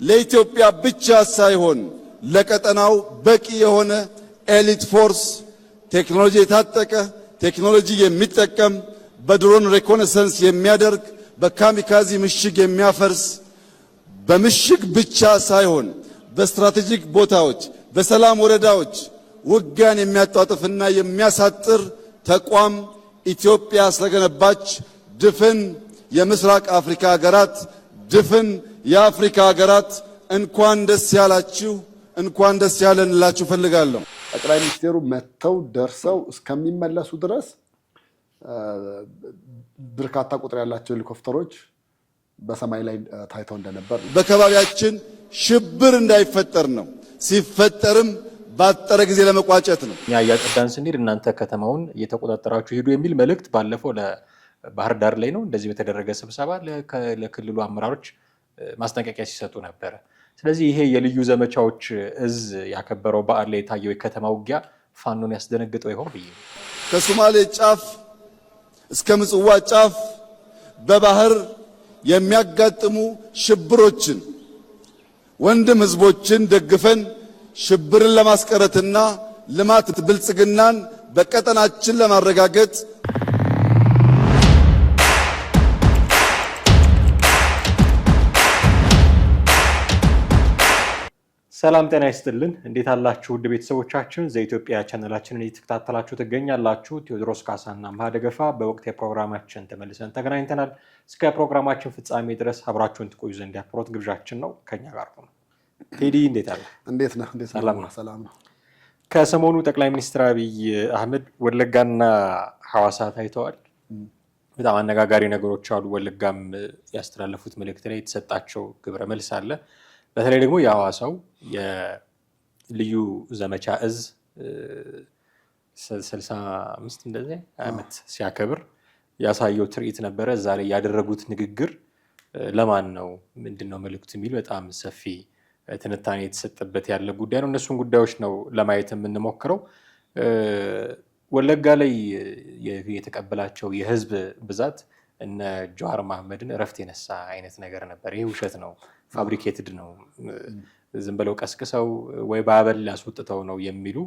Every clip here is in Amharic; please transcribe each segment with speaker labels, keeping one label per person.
Speaker 1: ለኢትዮጵያ ብቻ ሳይሆን ለቀጠናው በቂ የሆነ ኤሊት ፎርስ ቴክኖሎጂ የታጠቀ ቴክኖሎጂ የሚጠቀም በድሮን ሪኮነሰንስ የሚያደርግ በካሚካዚ ምሽግ የሚያፈርስ በምሽግ ብቻ ሳይሆን በስትራቴጂክ ቦታዎች በሰላም ወረዳዎች ውጊያን የሚያጣጥፍና የሚያሳጥር ተቋም ኢትዮጵያ ስለገነባች ድፍን የምስራቅ አፍሪካ ሀገራት ድፍን የአፍሪካ ሀገራት እንኳን ደስ ያላችሁ እንኳን ደስ ያለን ልላችሁ ፈልጋለሁ።
Speaker 2: ጠቅላይ ሚኒስትሩ መተው ደርሰው እስከሚመለሱ ድረስ በርካታ ቁጥር ያላቸው ሄሊኮፕተሮች በሰማይ ላይ ታይተው እንደነበር
Speaker 1: በከባቢያችን ሽብር እንዳይፈጠር ነው። ሲፈጠርም ባጠረ ጊዜ ለመቋጨት ነው።
Speaker 3: ያያቀዳን ስንሄድ እናንተ ከተማውን እየተቆጣጠራችሁ ሄዱ የሚል መልእክት ባለፈው ለባህር ዳር ላይ ነው እንደዚህ በተደረገ ስብሰባ ለክልሉ አመራሮች ማስጠንቀቂያ ሲሰጡ ነበር። ስለዚህ ይሄ የልዩ ዘመቻዎች እዝ ያከበረው በዓል ላይ የታየው የከተማ ውጊያ ፋኖን ያስደነግጠው ይሆን ብዬ
Speaker 1: ከሶማሌ ጫፍ እስከ ምጽዋ ጫፍ በባህር የሚያጋጥሙ ሽብሮችን ወንድም ህዝቦችን ደግፈን ሽብርን ለማስቀረትና ልማት ብልጽግናን በቀጠናችን ለማረጋገጥ
Speaker 3: ሰላም ጤና ይስጥልን። እንዴት አላችሁ ውድ ቤተሰቦቻችን? ዘኢትዮጵያ ቻናላችንን እየተከታተላችሁ ትገኛላችሁ። ቴዎድሮስ ካሳና ማደገፋ በወቅት የፕሮግራማችን ተመልሰን ተገናኝተናል። እስከ ፕሮግራማችን ፍጻሜ ድረስ አብራችሁን ትቆዩ ዘንድ የአክብሮት ግብዣችን ነው። ከኛ ጋር ነው። ቴዲ እንዴት አለ?
Speaker 2: እንዴት ነህ?
Speaker 3: ሰላም ነው።
Speaker 2: ሰላም ነው።
Speaker 3: ከሰሞኑ ጠቅላይ ሚኒስትር አብይ አህመድ ወለጋና ሐዋሳ ታይተዋል። በጣም አነጋጋሪ ነገሮች አሉ። ወለጋም ያስተላለፉት መልእክት ላይ የተሰጣቸው ግብረ መልስ አለ። በተለይ ደግሞ የሐዋሳው የልዩ ዘመቻ እዝ 65 እንደዚህ ዓመት ሲያከብር ያሳየው ትርኢት ነበረ። እዛ ላይ ያደረጉት ንግግር ለማን ነው ምንድነው መልእክቱ የሚል በጣም ሰፊ ትንታኔ የተሰጠበት ያለ ጉዳይ ነው። እነሱን ጉዳዮች ነው ለማየት የምንሞክረው። ወለጋ ላይ የተቀበላቸው የህዝብ ብዛት እነ ጀዋር መሐመድን እረፍት የነሳ አይነት ነገር ነበር። ይሄ ውሸት ነው፣ ፋብሪኬትድ ነው፣ ዝም ብለው ቀስቅሰው ወይ ባበል ያስወጥተው ነው የሚሉ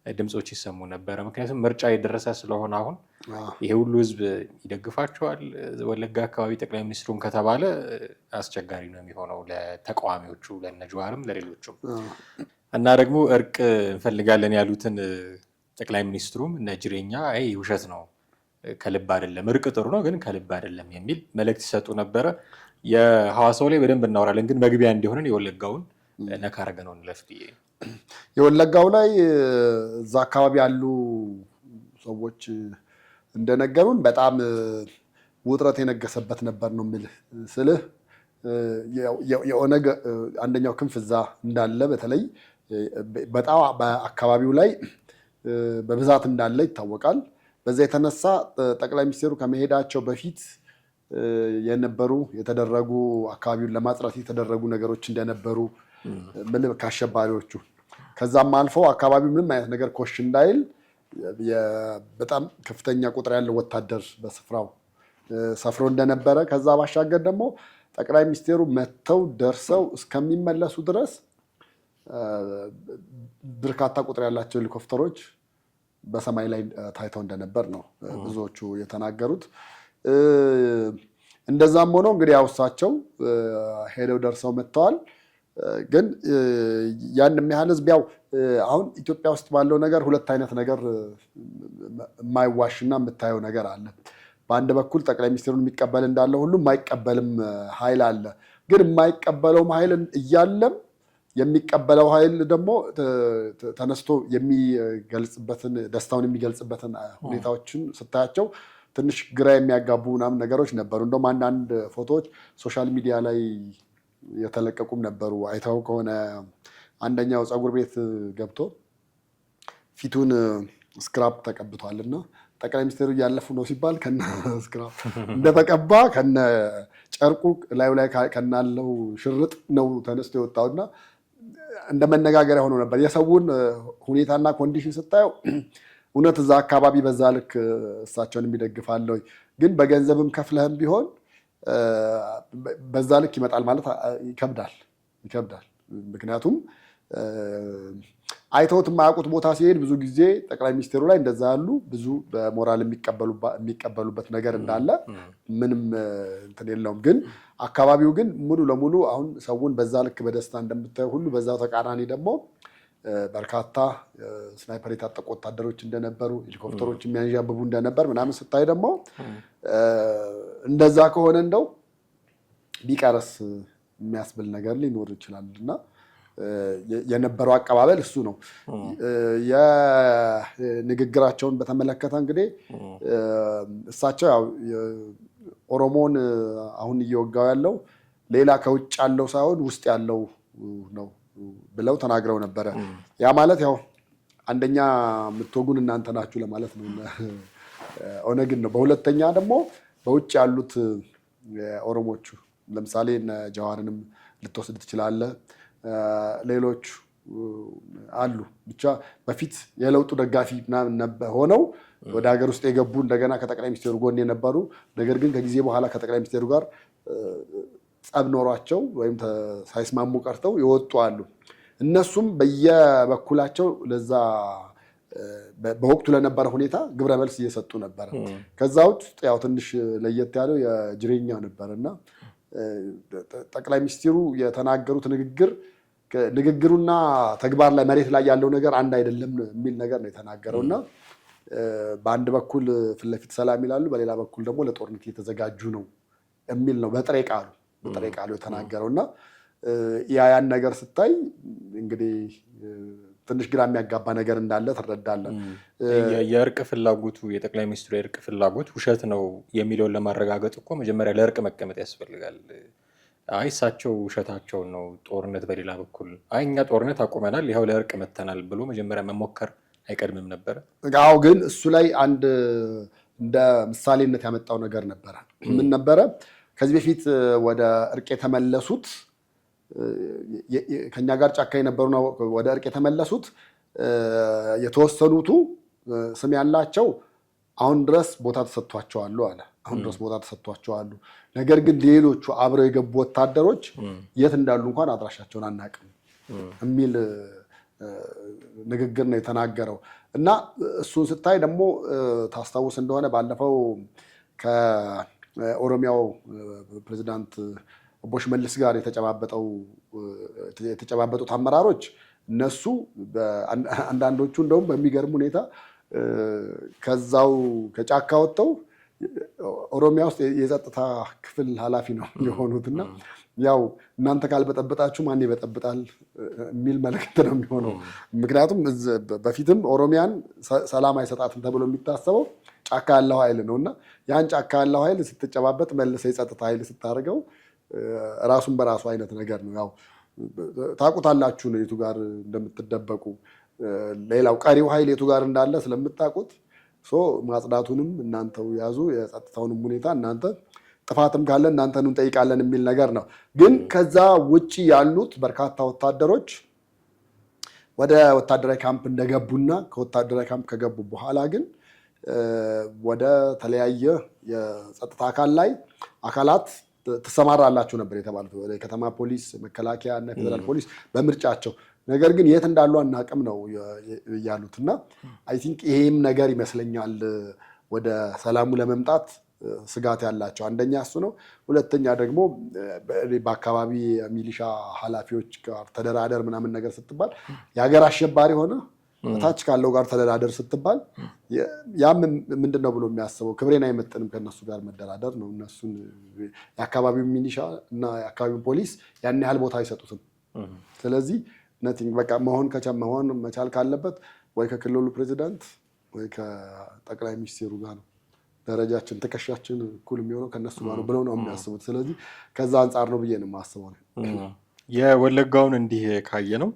Speaker 3: ድምጾች ይሰሙ ነበር። ምክንያቱም ምርጫ የደረሰ ስለሆነ አሁን ይሄ ሁሉ ህዝብ ይደግፋቸዋል ወለጋ አካባቢ ጠቅላይ ሚኒስትሩን ከተባለ አስቸጋሪ ነው የሚሆነው ለተቃዋሚዎቹ ለነጀዋርም ለሌሎችም። እና ደግሞ እርቅ እንፈልጋለን ያሉትን ጠቅላይ ሚኒስትሩም ነጅሬኛ አይ ውሸት ነው ከልብ አይደለም፣ እርቅ ጥሩ ነው ግን ከልብ አይደለም የሚል መልእክት ሲሰጡ ነበረ። የሐዋሳው ላይ በደንብ እናወራለን፣ ግን መግቢያ እንዲሆነን የወለጋውን ነካ አድርገን ነው እንለፍ ብዬ።
Speaker 2: የወለጋው ላይ እዛ አካባቢ ያሉ ሰዎች እንደነገሩን በጣም ውጥረት የነገሰበት ነበር ነው የምልህ። ስልህ የኦነግ አንደኛው ክንፍ እዛ እንዳለ በተለይ በጣም በአካባቢው ላይ በብዛት እንዳለ ይታወቃል። በዛ የተነሳ ጠቅላይ ሚኒስትሩ ከመሄዳቸው በፊት የተደረጉ አካባቢውን ለማጽዳት የተደረጉ ነገሮች እንደነበሩ ከአሸባሪዎቹ ከዛም አልፈው አካባቢው ምንም አይነት ነገር ኮሽ እንዳይል በጣም ከፍተኛ ቁጥር ያለው ወታደር በስፍራው ሰፍሮ እንደነበረ፣ ከዛ ባሻገር ደግሞ ጠቅላይ ሚኒስትሩ መተው ደርሰው እስከሚመለሱ ድረስ በርካታ ቁጥር ያላቸው ሄሊኮፕተሮች በሰማይ ላይ ታይተው እንደነበር ነው ብዙዎቹ የተናገሩት። እንደዛም ሆኖ እንግዲህ ያውሳቸው ሄደው ደርሰው መጥተዋል። ግን ያን የሚያህል ህዝብ ያው አሁን ኢትዮጵያ ውስጥ ባለው ነገር ሁለት አይነት ነገር የማይዋሽና የምታየው ነገር አለ። በአንድ በኩል ጠቅላይ ሚኒስትሩን የሚቀበል እንዳለ ሁሉ የማይቀበልም ኃይል አለ። ግን የማይቀበለውም ኃይል እያለም የሚቀበለው ኃይል ደግሞ ተነስቶ የሚገልጽበትን ደስታውን የሚገልጽበትን ሁኔታዎችን ስታያቸው ትንሽ ግራ የሚያጋቡ ምናምን ነገሮች ነበሩ። እንደውም አንዳንድ ፎቶዎች ሶሻል ሚዲያ ላይ የተለቀቁም ነበሩ። አይተው ከሆነ አንደኛው ፀጉር ቤት ገብቶ ፊቱን ስክራፕ ተቀብቷልና ጠቅላይ ሚኒስትሩ እያለፉ ነው ሲባል ከነ ስክራፕ እንደተቀባ ከነ ጨርቁ ላዩ ላይ ከናለው ሽርጥ ነው ተነስቶ የወጣውና እንደ መነጋገሪያ ሆኖ ነበር። የሰውን ሁኔታና ኮንዲሽን ስታየው እውነት እዛ አካባቢ በዛ ልክ እሳቸውን የሚደግፋለው፣ ግን በገንዘብም ከፍለህም ቢሆን በዛ ልክ ይመጣል ማለት ይከብዳል። ይከብዳል። ምክንያቱም አይተውት የማያውቁት ቦታ ሲሄድ ብዙ ጊዜ ጠቅላይ ሚኒስትሩ ላይ እንደዛ ያሉ ብዙ በሞራል የሚቀበሉበት ነገር እንዳለ ምንም እንትን የለውም። ግን አካባቢው ግን ሙሉ ለሙሉ አሁን ሰውን በዛ ልክ በደስታ እንደምታየው ሁሉ በዛው ተቃራኒ ደግሞ በርካታ ስናይፐር የታጠቁ ወታደሮች እንደነበሩ፣ ሄሊኮፕተሮች የሚያንዣብቡ እንደነበር ምናምን ስታይ ደግሞ እንደዛ ከሆነ እንደው ቢቀርስ የሚያስብል ነገር ሊኖር ይችላል እና የነበረው አቀባበል እሱ ነው። የንግግራቸውን በተመለከተ እንግዲህ እሳቸው ያው ኦሮሞን አሁን እየወጋው ያለው ሌላ ከውጭ ያለው ሳይሆን ውስጥ ያለው ነው ብለው ተናግረው ነበረ። ያ ማለት ያው አንደኛ የምትወጉን እናንተ ናችሁ ለማለት ነው ኦነግን ነው። በሁለተኛ ደግሞ በውጭ ያሉት ኦሮሞቹ ለምሳሌ እነ ጀዋርንም ልትወስድ ትችላለህ። ሌሎች አሉ ብቻ በፊት የለውጡ ደጋፊ ሆነው ወደ ሀገር ውስጥ የገቡ እንደገና ከጠቅላይ ሚኒስትሩ ጎን የነበሩ ነገር ግን ከጊዜ በኋላ ከጠቅላይ ሚኒስትሩ ጋር ጸብ ኖሯቸው ወይም ሳይስማሙ ቀርተው የወጡ አሉ። እነሱም በየበኩላቸው ለዛ በወቅቱ ለነበረ ሁኔታ ግብረ መልስ እየሰጡ ነበረ። ከዛ ውስጥ ያው ትንሽ ለየት ያለው የጅሬኛ ነበር እና ጠቅላይ ሚኒስትሩ የተናገሩት ንግግሩና ተግባር ላይ መሬት ላይ ያለው ነገር አንድ አይደለም የሚል ነገር ነው የተናገረው እና በአንድ በኩል ፊት ለፊት ሰላም ይላሉ፣ በሌላ በኩል ደግሞ ለጦርነት እየተዘጋጁ ነው የሚል ነው በጥሬ ቃሉ የተናገረው እና ያን ነገር ስታይ እንግዲህ ትንሽ ግራ የሚያጋባ ነገር እንዳለ ትረዳለን።
Speaker 3: የእርቅ ፍላጎቱ የጠቅላይ ሚኒስትሩ የእርቅ ፍላጎት ውሸት ነው የሚለውን ለማረጋገጥ እኮ መጀመሪያ ለእርቅ መቀመጥ ያስፈልጋል። አይ እሳቸው ውሸታቸውን ነው ጦርነት በሌላ በኩል አይ እኛ ጦርነት አቁመናል ይኸው ለእርቅ መተናል ብሎ መጀመሪያ መሞከር አይቀድምም ነበረ?
Speaker 2: አዎ፣ ግን እሱ ላይ አንድ እንደ ምሳሌነት ያመጣው ነገር ነበረ። ምን ነበረ? ከዚህ በፊት ወደ እርቅ የተመለሱት ከኛ ጋር ጫካ የነበሩ ነው ወደ እርቅ የተመለሱት የተወሰኑቱ ስም ያላቸው አሁን ድረስ ቦታ ተሰጥቷቸዋል አለ። አሁን ድረስ ቦታ ተሰጥቷቸዋል። ነገር ግን ሌሎቹ አብረው የገቡ ወታደሮች የት እንዳሉ እንኳን አድራሻቸውን አናውቅም የሚል ንግግር ነው የተናገረው እና እሱን ስታይ ደግሞ ታስታውስ እንደሆነ ባለፈው ከኦሮሚያው ፕሬዚዳንት ኦቦ ሽመልስ ጋር የተጨባበጡት አመራሮች እነሱ አንዳንዶቹ እንደውም በሚገርም ሁኔታ ከዛው ከጫካ ወጥተው ኦሮሚያ ውስጥ የጸጥታ ክፍል ኃላፊ ነው የሆኑትና ያው እናንተ ካልበጠበጣችሁ ማን ይበጠብጣል የሚል መልእክት ነው የሚሆነው። ምክንያቱም በፊትም ኦሮሚያን ሰላም አይሰጣትም ተብሎ የሚታሰበው ጫካ ያለው ኃይል ነው እና ያን ጫካ ያለው ኃይል ስትጨባበጥ መልሰ የጸጥታ ኃይል ስታደርገው ራሱን በራሱ አይነት ነገር ነው። ያው ታውቁታላችሁ ነው የቱ ጋር እንደምትደበቁ ሌላው ቀሪው ኃይል የቱ ጋር እንዳለ ስለምታውቁት ማጽዳቱንም እናንተው ያዙ፣ የጸጥታውንም ሁኔታ እናንተ ጥፋትም ካለ እናንተን እንጠይቃለን የሚል ነገር ነው። ግን ከዛ ውጪ ያሉት በርካታ ወታደሮች ወደ ወታደራዊ ካምፕ እንደገቡና ከወታደራዊ ካምፕ ከገቡ በኋላ ግን ወደ ተለያየ የጸጥታ አካላት ትሰማራላችሁ ነበር የተባሉት ወደ ከተማ ፖሊስ፣ መከላከያ እና ፌደራል ፖሊስ በምርጫቸው። ነገር ግን የት እንዳሉ አናውቅም ነው ያሉት እና አይ ቲንክ ይሄም ነገር ይመስለኛል ወደ ሰላሙ ለመምጣት ስጋት ያላቸው። አንደኛ እሱ ነው። ሁለተኛ ደግሞ በአካባቢ ሚሊሻ ኃላፊዎች ጋር ተደራደር ምናምን ነገር ስትባል የሀገር አሸባሪ ሆነ ታች ካለው ጋር ተደራደር ስትባል ያም ምንድን ነው ብሎ የሚያስበው ክብሬን አይመጥንም ከነሱ ጋር መደራደር ነው። እነሱን የአካባቢው ሚሊሻ እና የአካባቢው ፖሊስ ያን ያህል ቦታ አይሰጡትም። ስለዚህ ነቲንግ በቃ መሆን መቻል ካለበት ወይ ከክልሉ ፕሬዚዳንት ወይ ከጠቅላይ ሚኒስትሩ ጋር ነው። ደረጃችን ትከሻችን እኩል የሚሆነው ከነሱ ጋር ነው ብለው ነው የሚያስቡት። ስለዚህ ከዛ አንጻር ነው ብዬ ነው የማስበው።
Speaker 3: የወለጋውን እንዲህ ካየ ነው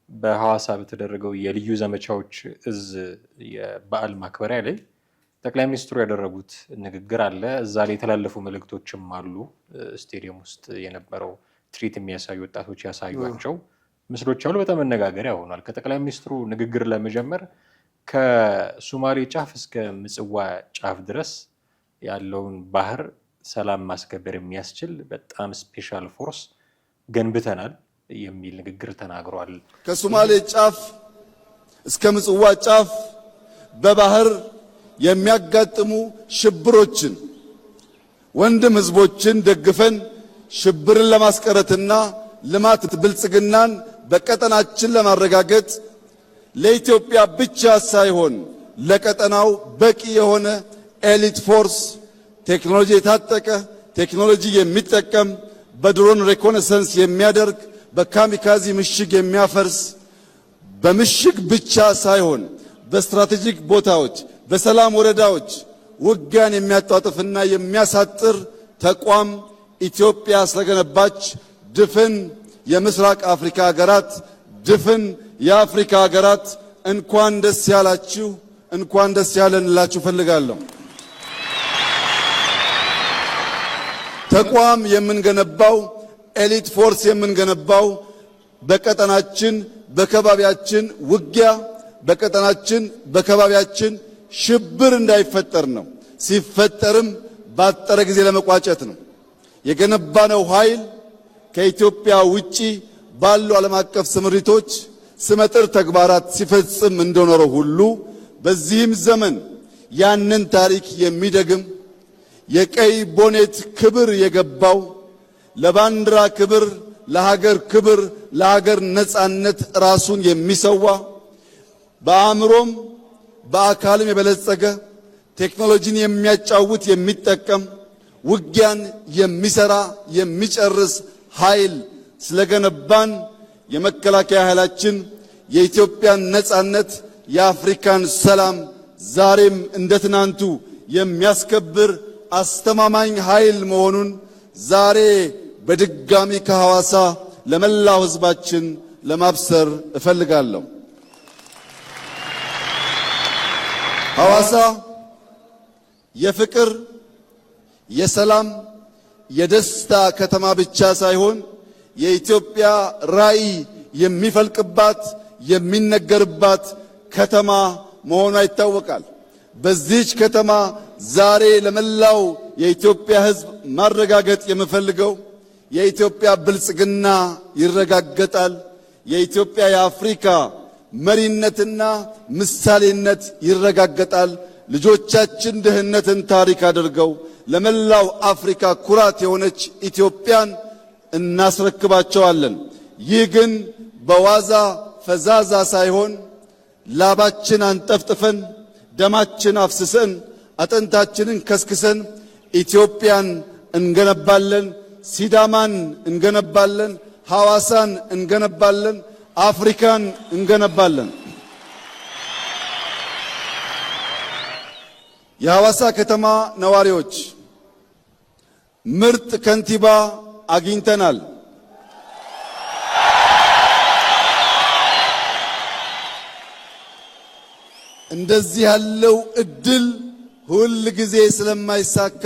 Speaker 3: በሐዋሳ በተደረገው የልዩ ዘመቻዎች እዝ የበዓል ማክበሪያ ላይ ጠቅላይ ሚኒስትሩ ያደረጉት ንግግር አለ። እዛ ላይ የተላለፉ መልእክቶችም አሉ። ስቴዲየም ውስጥ የነበረው ትርኢት የሚያሳዩ ወጣቶች ያሳዩቸው ምስሎች አሉ። በጣም መነጋገሪያ ሆኗል። ከጠቅላይ ሚኒስትሩ ንግግር ለመጀመር ከሶማሌ ጫፍ እስከ ምጽዋ ጫፍ ድረስ ያለውን ባህር ሰላም ማስከበር የሚያስችል በጣም ስፔሻል ፎርስ ገንብተናል። የሚል ንግግር ተናግሯል።
Speaker 1: ከሶማሌ ጫፍ እስከ ምጽዋ ጫፍ በባህር የሚያጋጥሙ ሽብሮችን ወንድም ህዝቦችን ደግፈን ሽብርን ለማስቀረትና ልማት ብልጽግናን በቀጠናችን ለማረጋገጥ ለኢትዮጵያ ብቻ ሳይሆን ለቀጠናው በቂ የሆነ ኤሊት ፎርስ ቴክኖሎጂ የታጠቀ ቴክኖሎጂ የሚጠቀም በድሮን ሪኮነሰንስ የሚያደርግ በካሚካዚ ምሽግ የሚያፈርስ በምሽግ ብቻ ሳይሆን በስትራቴጂክ ቦታዎች በሰላም ወረዳዎች ውጊያን የሚያጧጥፍና የሚያሳጥር ተቋም ኢትዮጵያ ስለገነባች ድፍን የምስራቅ አፍሪካ ሀገራት ድፍን የአፍሪካ ሀገራት እንኳን ደስ ያላችሁ እንኳን ደስ ያለን እላችሁ ፈልጋለሁ። ተቋም የምንገነባው ኤሊት ፎርስ የምንገነባው በቀጠናችን በከባቢያችን ውጊያ በቀጠናችን በከባቢያችን ሽብር እንዳይፈጠር ነው። ሲፈጠርም ባጠረ ጊዜ ለመቋጨት ነው። የገነባነው ኃይል ከኢትዮጵያ ውጪ ባሉ ዓለም አቀፍ ስምሪቶች ስመጥር ተግባራት ሲፈጽም እንደኖረው ሁሉ በዚህም ዘመን ያንን ታሪክ የሚደግም የቀይ ቦኔት ክብር የገባው ለባንዲራ ክብር ለሀገር ክብር ለሀገር ነጻነት ራሱን የሚሰዋ በአእምሮም በአካልም የበለጸገ ቴክኖሎጂን የሚያጫውት የሚጠቀም ውጊያን የሚሰራ የሚጨርስ ኃይል ስለገነባን የመከላከያ ኃይላችን የኢትዮጵያን ነጻነት የአፍሪካን ሰላም ዛሬም እንደ ትናንቱ የሚያስከብር አስተማማኝ ኃይል መሆኑን ዛሬ በድጋሚ ከሐዋሳ ለመላው ሕዝባችን ለማብሰር እፈልጋለሁ። ሐዋሳ የፍቅር የሰላም የደስታ ከተማ ብቻ ሳይሆን የኢትዮጵያ ራዕይ የሚፈልቅባት የሚነገርባት ከተማ መሆኗ ይታወቃል። በዚህች ከተማ ዛሬ ለመላው የኢትዮጵያ ሕዝብ ማረጋገጥ የምፈልገው የኢትዮጵያ ብልጽግና ይረጋገጣል። የኢትዮጵያ የአፍሪካ መሪነትና ምሳሌነት ይረጋገጣል። ልጆቻችን ድህነትን ታሪክ አድርገው ለመላው አፍሪካ ኩራት የሆነች ኢትዮጵያን እናስረክባቸዋለን። ይህ ግን በዋዛ ፈዛዛ ሳይሆን ላባችን አንጠፍጥፈን ደማችን አፍስሰን አጥንታችንን ከስክሰን ኢትዮጵያን እንገነባለን። ሲዳማን እንገነባለን። ሐዋሳን እንገነባለን። አፍሪካን እንገነባለን። የሐዋሳ ከተማ ነዋሪዎች ምርጥ ከንቲባ አግኝተናል። እንደዚህ ያለው እድል ሁል ጊዜ ስለማይሳካ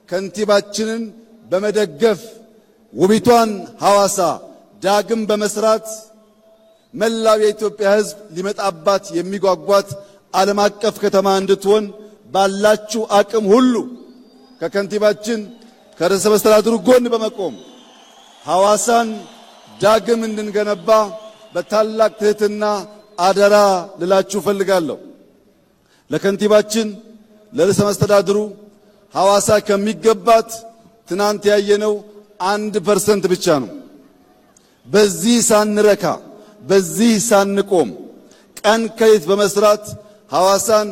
Speaker 1: ከንቲባችንን በመደገፍ ውቢቷን ሐዋሳ ዳግም በመስራት መላው የኢትዮጵያ ሕዝብ ሊመጣባት የሚጓጓት ዓለም አቀፍ ከተማ እንድትሆን ባላችሁ አቅም ሁሉ ከከንቲባችን ከርዕሰ መስተዳድሩ ጎን በመቆም ሐዋሳን ዳግም እንድንገነባ በታላቅ ትህትና አደራ ልላችሁ ፈልጋለሁ። ለከንቲባችን ለርዕሰ መስተዳድሩ ሐዋሳ ከሚገባት ትናንት ያየነው 1% ብቻ ነው። በዚህ ሳንረካ በዚህ ሳንቆም ቀን ከሌት በመስራት ሐዋሳን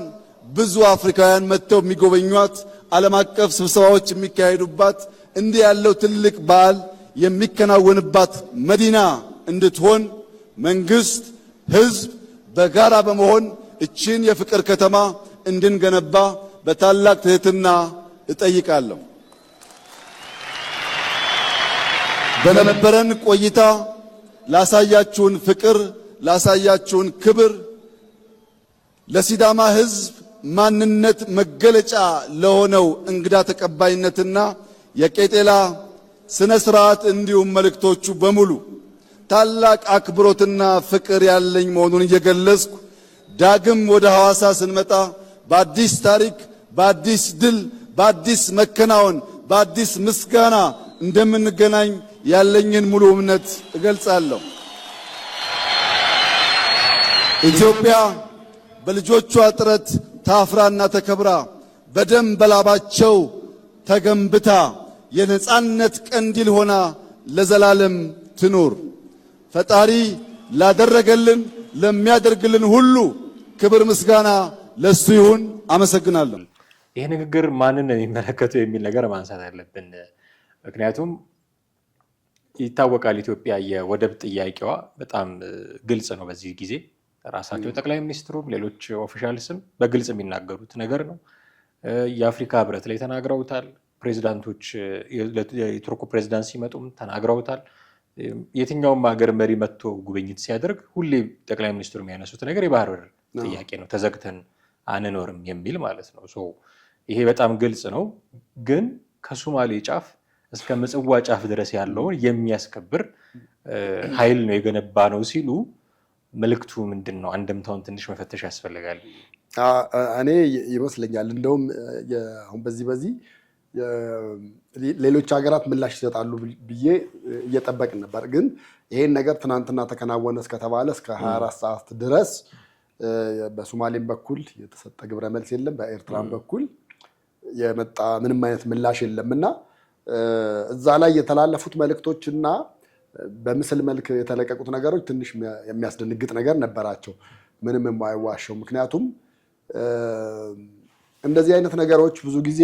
Speaker 1: ብዙ አፍሪካውያን መጥተው የሚጎበኟት ዓለም አቀፍ ስብሰባዎች የሚካሄዱባት እንዲህ ያለው ትልቅ በዓል የሚከናወንባት መዲና እንድትሆን መንግስት፣ ህዝብ በጋራ በመሆን እቺን የፍቅር ከተማ እንድንገነባ በታላቅ ትህትና እጠይቃለሁ። በነበረን ቆይታ ላሳያችሁን ፍቅር፣ ላሳያችሁን ክብር፣ ለሲዳማ ህዝብ ማንነት መገለጫ ለሆነው እንግዳ ተቀባይነትና የቄጤላ ስነ ስርዓት እንዲሁም መልእክቶቹ በሙሉ ታላቅ አክብሮትና ፍቅር ያለኝ መሆኑን እየገለጽኩ ዳግም ወደ ሐዋሳ ስንመጣ በአዲስ ታሪክ፣ በአዲስ ድል፣ በአዲስ መከናወን፣ በአዲስ ምስጋና እንደምንገናኝ ያለኝን ሙሉ እምነት እገልጻለሁ። ኢትዮጵያ በልጆቿ ጥረት ታፍራና ተከብራ በደም በላባቸው ተገንብታ የነጻነት ቀንዲል ሆና ለዘላለም ትኑር። ፈጣሪ ላደረገልን ለሚያደርግልን ሁሉ ክብር ምስጋና ለሱ ይሁን። አመሰግናለሁ።
Speaker 3: ይሄ ንግግር ማንን ነው የሚመለከተው የሚል ነገር ማንሳት አለብን። ምክንያቱም ይታወቃል ኢትዮጵያ የወደብ ጥያቄዋ በጣም ግልጽ ነው። በዚህ ጊዜ ራሳቸው ጠቅላይ ሚኒስትሩም ሌሎች ኦፊሻልስም በግልጽ የሚናገሩት ነገር ነው። የአፍሪካ ህብረት ላይ ተናግረውታል። ፕሬዚዳንቶች የቱርኩ ፕሬዚዳንት ሲመጡም ተናግረውታል። የትኛውም ሀገር መሪ መጥቶ ጉብኝት ሲያደርግ ሁሌ ጠቅላይ ሚኒስትሩ የሚያነሱት ነገር የባህር በር ጥያቄ ነው። ተዘግተን አንኖርም የሚል ማለት ነው። ይሄ በጣም ግልጽ ነው። ግን ከሶማሌ ጫፍ እስከ ምጽዋ ጫፍ ድረስ ያለውን የሚያስከብር ኃይል ነው የገነባ ነው ሲሉ መልእክቱ ምንድን ነው? አንድምታውን ትንሽ መፈተሽ ያስፈልጋል።
Speaker 2: እኔ ይመስለኛል እንደውም አሁን በዚህ ሌሎች ሀገራት ምላሽ ይሰጣሉ ብዬ እየጠበቅን ነበር። ግን ይሄን ነገር ትናንትና ተከናወነ እስከተባለ እስከ 24 ሰዓት ድረስ በሶማሌም በኩል የተሰጠ ግብረ መልስ የለም፣ በኤርትራም በኩል የመጣ ምንም አይነት ምላሽ የለም እና እዛ ላይ የተላለፉት መልእክቶችና በምስል መልክ የተለቀቁት ነገሮች ትንሽ የሚያስደነግጥ ነገር ነበራቸው፣ ምንም የማይዋሸው። ምክንያቱም እንደዚህ አይነት ነገሮች ብዙ ጊዜ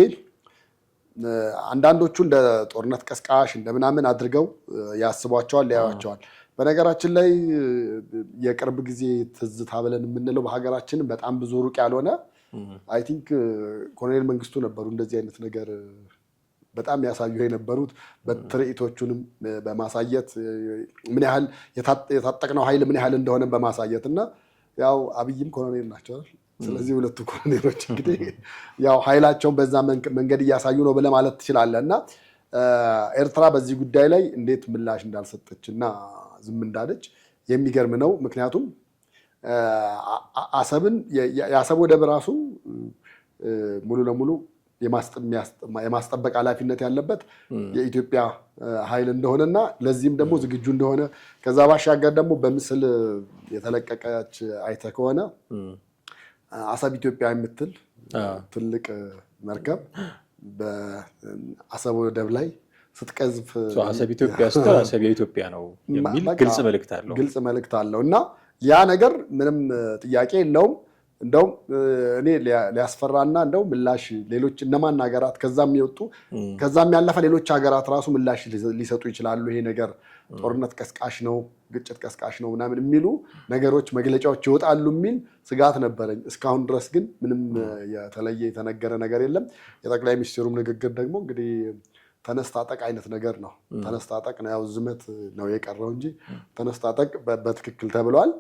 Speaker 2: አንዳንዶቹ እንደ ጦርነት ቀስቃሽ እንደምናምን አድርገው ያስቧቸዋል፣ ሊያዩዋቸዋል። በነገራችን ላይ የቅርብ ጊዜ ትዝታ ብለን የምንለው በሀገራችን በጣም ብዙ ሩቅ ያልሆነ አይ ቲንክ ኮሎኔል መንግስቱ ነበሩ እንደዚህ አይነት ነገር በጣም ያሳዩ የነበሩት በትርኢቶቹንም በማሳየት ምን ያህል የታጠቅነው ኃይል ምን ያህል እንደሆነ በማሳየት እና ያው አብይም ኮሎኔል ናቸው። ስለዚህ ሁለቱ ኮሎኔሎች እንግዲህ ያው ኃይላቸውን በዛ መንገድ እያሳዩ ነው ብለህ ማለት ትችላለህ። እና ኤርትራ በዚህ ጉዳይ ላይ እንዴት ምላሽ እንዳልሰጠች እና ዝም እንዳለች የሚገርም ነው። ምክንያቱም የአሰብ ወደብ ራሱ ሙሉ ለሙሉ የማስጠበቅ ኃላፊነት ያለበት የኢትዮጵያ ኃይል እንደሆነና ለዚህም ደግሞ ዝግጁ እንደሆነ ከዛ ባሻገር ደግሞ በምስል የተለቀቀች አይተህ ከሆነ አሰብ ኢትዮጵያ የምትል ትልቅ መርከብ በአሰብ ወደብ ላይ ስትቀዝፍ
Speaker 3: አሰብ ኢትዮጵያ ስትል አሰብ የኢትዮጵያ ነው የሚል ግልጽ መልእክት አለው እና ያ ነገር ምንም ጥያቄ የለውም። እንደውም እኔ ሊያስፈራና እንደው ምላሽ ሌሎች እነማን ሀገራት ከዛም የሚወጡ ከዛም ያለፈ ሌሎች ሀገራት ራሱ ምላሽ ሊሰጡ ይችላሉ። ይሄ ነገር ጦርነት ቀስቃሽ ነው፣ ግጭት ቀስቃሽ ነው ምናምን የሚሉ ነገሮች መግለጫዎች ይወጣሉ የሚል ስጋት ነበረኝ። እስካሁን ድረስ ግን ምንም የተለየ የተነገረ ነገር የለም። የጠቅላይ ሚኒስትሩም ንግግር ደግሞ እንግዲህ ተነስታጠቅ አይነት ነገር ነው። ተነስታጠቅ ነው፣ ያው ዝመት ነው የቀረው እንጂ ተነስታጠቅ በትክክል ተብለዋል።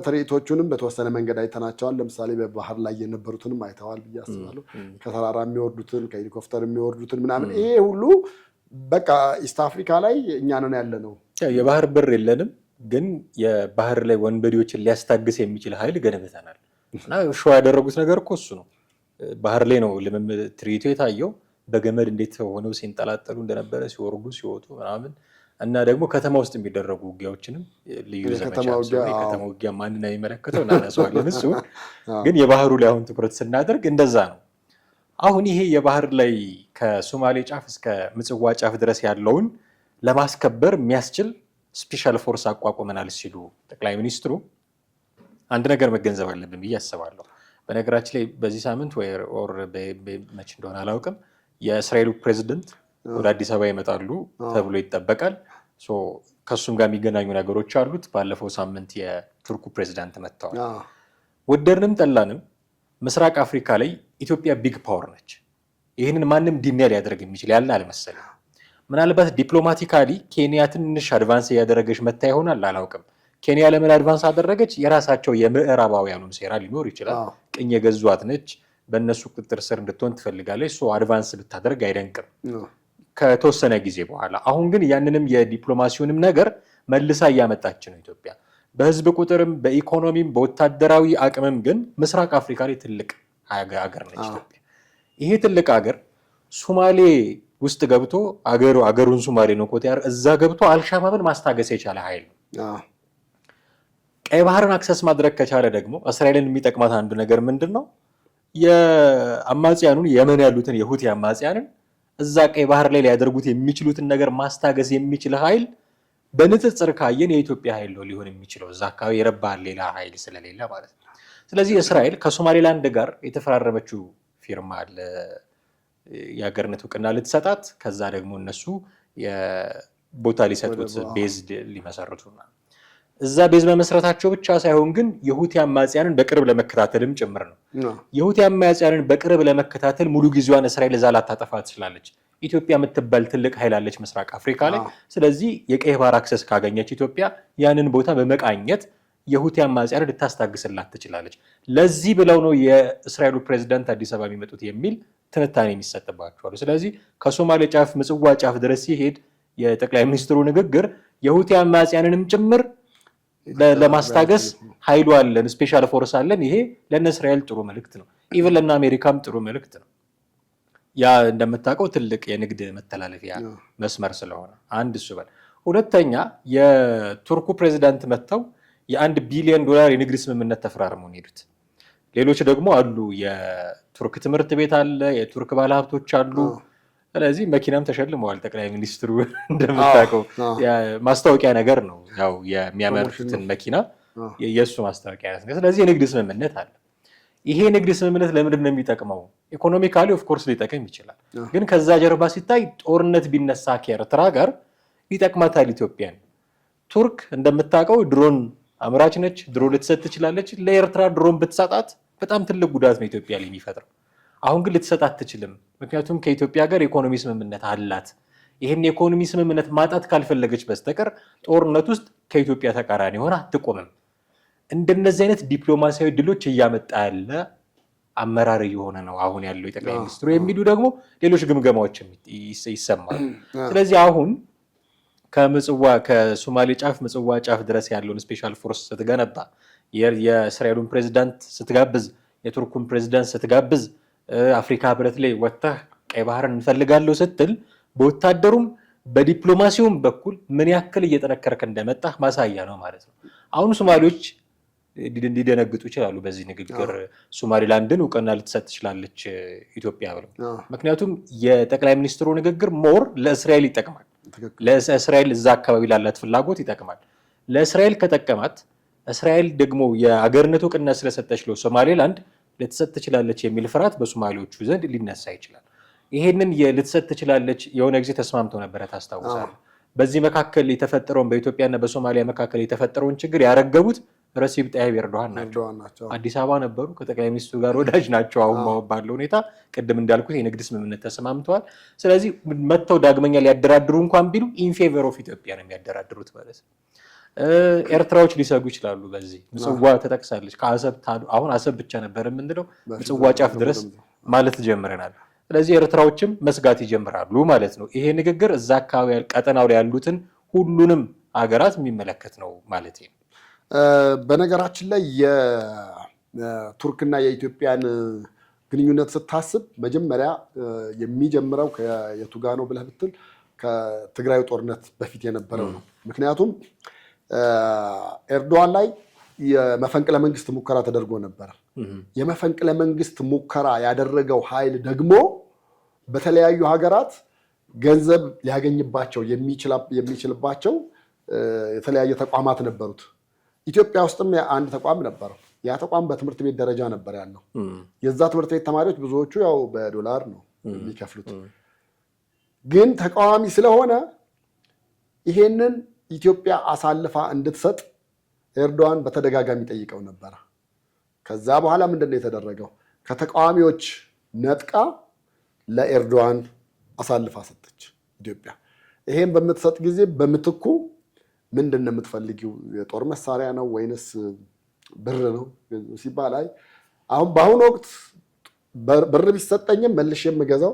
Speaker 3: ትርኢቶቹንም በተወሰነ መንገድ አይተናቸዋል። ለምሳሌ በባህር ላይ የነበሩትንም አይተዋል ብዬ አስባለሁ። ከተራራ የሚወርዱትን ከሄሊኮፕተር የሚወርዱትን ምናምን ይሄ ሁሉ በቃ ኢስት አፍሪካ ላይ እኛ ነን ያለ ነው። የባህር በር የለንም፣ ግን የባህር ላይ ወንበዴዎችን ሊያስታግስ የሚችል ኃይል ገንብተናል እና ሾው ያደረጉት ነገር እኮ እሱ ነው። ባህር ላይ ነው ልምምድ ትርኢቱ የታየው። በገመድ እንዴት ሆነው ሲንጠላጠሉ እንደነበረ ሲወርዱ ሲወጡ ምናምን እና ደግሞ ከተማ ውስጥ የሚደረጉ ውጊያዎችንም ልዩ የከተማ ውጊያ ማንን የሚመለከተው እናነሳዋለን። እሱ ግን የባህሩ ላይ አሁን ትኩረት ስናደርግ እንደዛ ነው። አሁን ይሄ የባህር ላይ ከሶማሌ ጫፍ እስከ ምጽዋ ጫፍ ድረስ ያለውን ለማስከበር የሚያስችል ስፔሻል ፎርስ አቋቁመናል ሲሉ ጠቅላይ ሚኒስትሩ አንድ ነገር መገንዘብ አለብን ብዬ አስባለሁ። በነገራችን ላይ በዚህ ሳምንት ወይ መች እንደሆነ አላውቅም የእስራኤሉ ፕሬዚደንት ወደ አዲስ አበባ ይመጣሉ ተብሎ ይጠበቃል። ከሱም ጋር የሚገናኙ ነገሮች አሉት። ባለፈው ሳምንት የቱርኩ ፕሬዚዳንት መጥተዋል። ወደድንም ጠላንም ምስራቅ አፍሪካ ላይ ኢትዮጵያ ቢግ ፓወር ነች። ይህንን ማንም ዲኒያ ሊያደርግ የሚችል ያለ አልመሰለም። ምናልባት ዲፕሎማቲካሊ ኬንያ ትንሽ አድቫንስ እያደረገች መታ ይሆናል፣ አላውቅም። ኬንያ ለምን አድቫንስ አደረገች? የራሳቸው የምዕራባውያኑን ሴራ ሊኖር ይችላል። ቅኝ የገዟት ነች፣ በእነሱ ቁጥጥር ስር እንድትሆን ትፈልጋለች። አድቫንስ ብታደርግ አይደንቅም ከተወሰነ ጊዜ በኋላ። አሁን ግን ያንንም የዲፕሎማሲውንም ነገር መልሳ እያመጣች ነው ኢትዮጵያ። በህዝብ ቁጥርም በኢኮኖሚም በወታደራዊ አቅምም ግን ምስራቅ አፍሪካ ላይ ትልቅ ሀገር ነች ኢትዮጵያ። ይሄ ትልቅ ሀገር ሶማሌ ውስጥ ገብቶ አገሩን ሶማሌ ነው ኮት እዛ ገብቶ አልሻባብን ማስታገስ የቻለ ኃይል ነው። ቀይ ባህርን አክሰስ ማድረግ ከቻለ ደግሞ እስራኤልን የሚጠቅማት አንዱ ነገር ምንድነው? የአማጽያኑን የመን ያሉትን የሁቲ አማጽያንን እዛ ቀይ ባህር ላይ ሊያደርጉት የሚችሉትን ነገር ማስታገስ የሚችል ኃይል በንጽጽር ካየን የኢትዮጵያ ኃይል ነው ሊሆን የሚችለው እዛ አካባቢ የረባል ሌላ ኃይል ስለሌለ ማለት ነው። ስለዚህ እስራኤል ከሶማሌላንድ ጋር የተፈራረመችው ፊርማ አለ የሀገርነት እውቅና ልትሰጣት ከዛ ደግሞ እነሱ የቦታ ሊሰጡት ቤዝ ሊመሰርቱና እዛ ቤዝ መመስረታቸው ብቻ ሳይሆን ግን የሁቲ አማጽያንን በቅርብ ለመከታተልም ጭምር ነው። የሁቲ አማጽያንን በቅርብ ለመከታተል ሙሉ ጊዜዋን እስራኤል እዛ ላታጠፋ ትችላለች። ኢትዮጵያ የምትባል ትልቅ ኃይል አለች ምስራቅ አፍሪካ ላይ። ስለዚህ የቀይ ባህር አክሰስ ካገኘች ኢትዮጵያ ያንን ቦታ በመቃኘት የሁቲ አማጽያንን ልታስታግስላት ትችላለች። ለዚህ ብለው ነው የእስራኤሉ ፕሬዝዳንት አዲስ አበባ የሚመጡት የሚል ትንታኔ የሚሰጥባቸዋል። ስለዚህ ከሶማሌ ጫፍ ምጽዋ ጫፍ ድረስ ሲሄድ የጠቅላይ ሚኒስትሩ ንግግር የሁቲ አማጽያንንም ጭምር ለማስታገስ ኃይሉ አለን፣ ስፔሻል ፎርስ አለን። ይሄ ለነ እስራኤል ጥሩ መልእክት ነው። ኢቭን ለነ አሜሪካም ጥሩ መልእክት ነው። ያ እንደምታውቀው ትልቅ የንግድ መተላለፊያ መስመር ስለሆነ አንድ እሱ በል። ሁለተኛ የቱርኩ ፕሬዝዳንት መጥተው የ1 ቢሊዮን ዶላር የንግድ ስምምነት ተፈራርመው ሄዱት። ሌሎች ደግሞ አሉ። የቱርክ ትምህርት ቤት አለ፣ የቱርክ ባለሀብቶች አሉ። ስለዚህ መኪናም ተሸልመዋል ጠቅላይ ሚኒስትሩ። እንደምታውቀው ማስታወቂያ ነገር ነው ያው የሚያመርቱትን መኪና የሱ ማስታወቂያ ነው። ስለዚህ የንግድ ስምምነት አለ። ይሄ ንግድ ስምምነት ለምንድን ነው የሚጠቅመው? ኢኮኖሚካሊ ኦፍ ኮርስ ሊጠቅም ይችላል። ግን ከዛ ጀርባ ሲታይ ጦርነት ቢነሳ ከኤርትራ ጋር ይጠቅማታል ኢትዮጵያን። ቱርክ እንደምታውቀው ድሮን አምራች ነች። ድሮን ልትሰጥ ትችላለች። ለኤርትራ ድሮን ብትሰጣት በጣም ትልቅ ጉዳት ነው ኢትዮጵያ ላይ የሚፈጥረው። አሁን ግን ልትሰጥ አትችልም። ምክንያቱም ከኢትዮጵያ ጋር የኢኮኖሚ ስምምነት አላት። ይህን የኢኮኖሚ ስምምነት ማጣት ካልፈለገች በስተቀር ጦርነት ውስጥ ከኢትዮጵያ ተቃራኒ ሆነ አትቆምም። እንደነዚህ አይነት ዲፕሎማሲያዊ ድሎች እያመጣ ያለ አመራር እየሆነ ነው አሁን ያለው የጠቅላይ ሚኒስትሩ የሚሉ ደግሞ ሌሎች ግምገማዎችም ይሰማሉ። ስለዚህ አሁን ከሶማሌ ጫፍ ምጽዋ ጫፍ ድረስ ያለውን ስፔሻል ፎርስ ስትገነባ የእስራኤሉን ፕሬዝዳንት ስትጋብዝ የቱርኩን ፕሬዝዳንት ስትጋብዝ አፍሪካ ህብረት ላይ ወጥተህ ቀይ ባህርን እንፈልጋለሁ ስትል በወታደሩም በዲፕሎማሲውም በኩል ምን ያክል እየጠነከርክ እንደመጣህ ማሳያ ነው ማለት ነው። አሁን ሶማሌዎች ሊደነግጡ ይችላሉ በዚህ ንግግር። ሶማሌላንድን እውቅና ልትሰጥ ትችላለች ኢትዮጵያ ብለው። ምክንያቱም የጠቅላይ ሚኒስትሩ ንግግር ሞር ለእስራኤል ይጠቅማል። ለእስራኤል እዛ አካባቢ ላላት ፍላጎት ይጠቅማል። ለእስራኤል ከጠቀማት እስራኤል ደግሞ የአገርነት እውቅና ስለሰጠች ነው ሶማሌላንድ ልትሰጥ ትችላለች የሚል ፍርሃት በሶማሌዎቹ ዘንድ ሊነሳ ይችላል። ይሄንን ልትሰጥ ትችላለች የሆነ ጊዜ ተስማምተው ነበረ ታስታውሳለህ። በዚህ መካከል የተፈጠረውን በኢትዮጵያና በሶማሊያ መካከል የተፈጠረውን ችግር ያረገቡት ረሲብ ጣይብ ኤርዶሃን ናቸው። አዲስ አበባ ነበሩ። ከጠቅላይ ሚኒስትሩ ጋር ወዳጅ ናቸው። አሁን ባለው ሁኔታ ቅድም እንዳልኩት የንግድ ስምምነት ተስማምተዋል። ስለዚህ መጥተው ዳግመኛ ሊያደራድሩ እንኳን ቢሉ ኢንፌቨር ኦፍ ኢትዮጵያ ነው የሚያደራድሩት ማለት ነው። ኤርትራዎች ሊሰጉ ይችላሉ። በዚህ ምጽዋ ተጠቅሳለች። አሁን አሰብ ብቻ ነበር የምንለው ምጽዋ ጫፍ ድረስ ማለት ጀምረናል። ስለዚህ ኤርትራዎችም መስጋት ይጀምራሉ ማለት ነው። ይሄ ንግግር እዛ አካባቢ ቀጠናው ላይ ያሉትን ሁሉንም ሀገራት የሚመለከት ነው ማለት ነው።
Speaker 2: በነገራችን ላይ የቱርክና የኢትዮጵያን ግንኙነት ስታስብ መጀመሪያ የሚጀምረው ከየቱ ጋ ነው ብለህ ብትል ከትግራዩ ጦርነት በፊት የነበረው ነው። ምክንያቱም ኤርዶዋን ላይ የመፈንቅለ መንግስት ሙከራ ተደርጎ ነበር። የመፈንቅለ መንግስት ሙከራ ያደረገው ኃይል ደግሞ በተለያዩ ሀገራት ገንዘብ ሊያገኝባቸው የሚችልባቸው የተለያየ ተቋማት ነበሩት። ኢትዮጵያ ውስጥም አንድ ተቋም ነበረው። ያ ተቋም በትምህርት ቤት ደረጃ ነበር ያለው። የዛ ትምህርት ቤት ተማሪዎች ብዙዎቹ ያው በዶላር ነው የሚከፍሉት። ግን ተቃዋሚ ስለሆነ ይሄንን ኢትዮጵያ አሳልፋ እንድትሰጥ ኤርዶዋን በተደጋጋሚ ጠይቀው ነበር። ከዛ በኋላ ምንድነው የተደረገው? ከተቃዋሚዎች ነጥቃ ለኤርዶዋን አሳልፋ ሰጠች ኢትዮጵያ። ይሄን በምትሰጥ ጊዜ በምትኩ ምንድነው የምትፈልጊው? የጦር መሳሪያ ነው ወይንስ ብር ነው ሲባል አሁን በአሁኑ ወቅት ብር ቢሰጠኝም መልሼ የምገዛው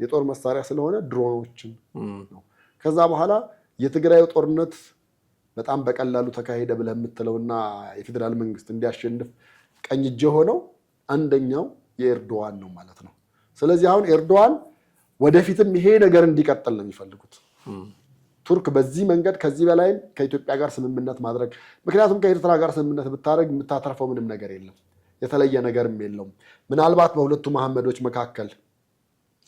Speaker 2: የጦር መሳሪያ ስለሆነ ድሮኖችን ነው። ከዛ በኋላ የትግራይ ጦርነት በጣም በቀላሉ ተካሄደ ብለህ የምትለውና የፌዴራል መንግስት እንዲያሸንፍ ቀኝ እጅ ሆነው አንደኛው የኤርዶዋን ነው ማለት ነው። ስለዚህ አሁን ኤርዶዋን ወደፊትም ይሄ ነገር እንዲቀጥል ነው የሚፈልጉት። ቱርክ በዚህ መንገድ ከዚህ በላይም ከኢትዮጵያ ጋር ስምምነት ማድረግ ምክንያቱም ከኤርትራ ጋር ስምምነት ብታደርግ የምታተርፈው ምንም ነገር የለም፣ የተለየ ነገርም የለውም። ምናልባት በሁለቱ መሐመዶች መካከል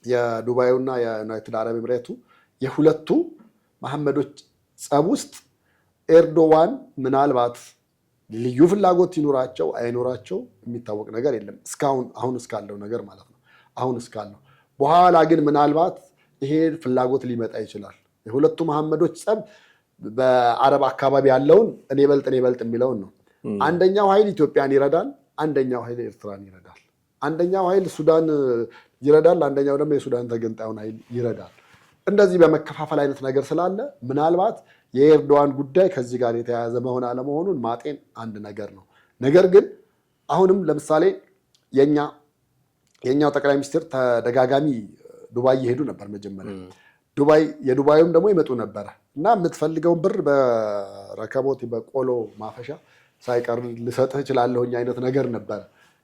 Speaker 2: የዱባዩና የዩናይትድ አረብ ኤምሬቱ የሁለቱ መሐመዶች ጸብ ውስጥ ኤርዶዋን ምናልባት ልዩ ፍላጎት ይኖራቸው አይኖራቸው የሚታወቅ ነገር የለም እስካሁን አሁን እስካለው ነገር ማለት ነው። አሁን እስካለው በኋላ ግን ምናልባት ይሄ ፍላጎት ሊመጣ ይችላል። የሁለቱ መሐመዶች ጸብ በአረብ አካባቢ ያለውን እኔ በልጥ የሚለውን ነው። አንደኛው ኃይል ኢትዮጵያን ይረዳል፣ አንደኛው ኃይል ኤርትራን ይረዳል። አንደኛው ኃይል ሱዳን ይረዳል፣ አንደኛው ደግሞ የሱዳን ተገንጣዩን ኃይል ይረዳል። እንደዚህ በመከፋፈል አይነት ነገር ስላለ ምናልባት የኤርዶዋን ጉዳይ ከዚህ ጋር የተያያዘ መሆን አለመሆኑን ማጤን አንድ ነገር ነው። ነገር ግን አሁንም ለምሳሌ የኛው ጠቅላይ ሚኒስትር ተደጋጋሚ ዱባይ ይሄዱ ነበር። መጀመሪያ የዱባዩም ደግሞ ይመጡ ነበረ እና የምትፈልገውን ብር በረከቦት በቆሎ ማፈሻ ሳይቀር ልሰጥህ እችላለሁኝ አይነት ነገር ነበር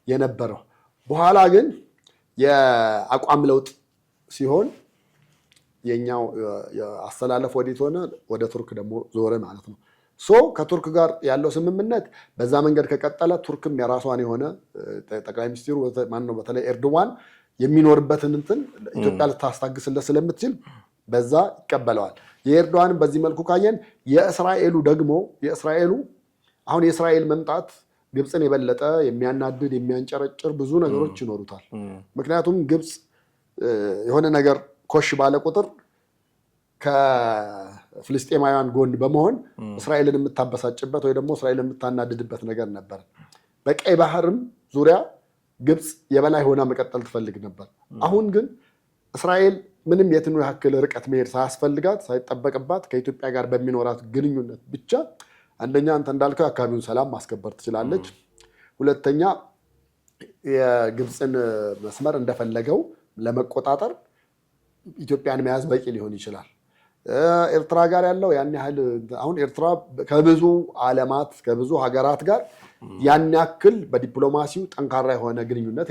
Speaker 2: የነበረው። በኋላ ግን የአቋም ለውጥ ሲሆን የኛው አስተላለፍ ወዴት ሆነ? ወደ ቱርክ ደግሞ ዞረ ማለት ነው። ከቱርክ ጋር ያለው ስምምነት በዛ መንገድ ከቀጠለ ቱርክም የራሷን የሆነ ጠቅላይ ሚኒስትሩ ማነው በተለይ ኤርዶዋን የሚኖርበትን እንትን ኢትዮጵያ ልታስታግስለት ስለምትችል በዛ ይቀበለዋል። የኤርዶዋንም በዚህ መልኩ ካየን የእስራኤል መምጣት ግብፅን የበለጠ የሚያናድድ የሚያንጨረጭር ብዙ ነገሮች ይኖሩታል። ምክንያቱም ግብፅ የሆነ ነገር ኮሽ ባለ ቁጥር ከፍልስጤማውያን ጎን በመሆን እስራኤልን የምታበሳጭበት ወይ ደግሞ እስራኤልን የምታናድድበት ነገር ነበር። በቀይ ባህርም ዙሪያ ግብፅ የበላይ ሆና መቀጠል ትፈልግ ነበር። አሁን ግን እስራኤል ምንም የትኑ ያክል ርቀት መሄድ ሳያስፈልጋት ሳይጠበቅባት ከኢትዮጵያ ጋር በሚኖራት ግንኙነት ብቻ አንደኛ አንተ እንዳልከው አካባቢውን ሰላም ማስከበር ትችላለች። ሁለተኛ የግብፅን መስመር እንደፈለገው ለመቆጣጠር ኢትዮጵያን መያዝ በቂ ሊሆን ይችላል። ኤርትራ ጋር ያለው ያን ያህል አሁን ኤርትራ ከብዙ ዓለማት ከብዙ ሀገራት ጋር ያን ያክል በዲፕሎማሲው ጠንካራ የሆነ ግንኙነት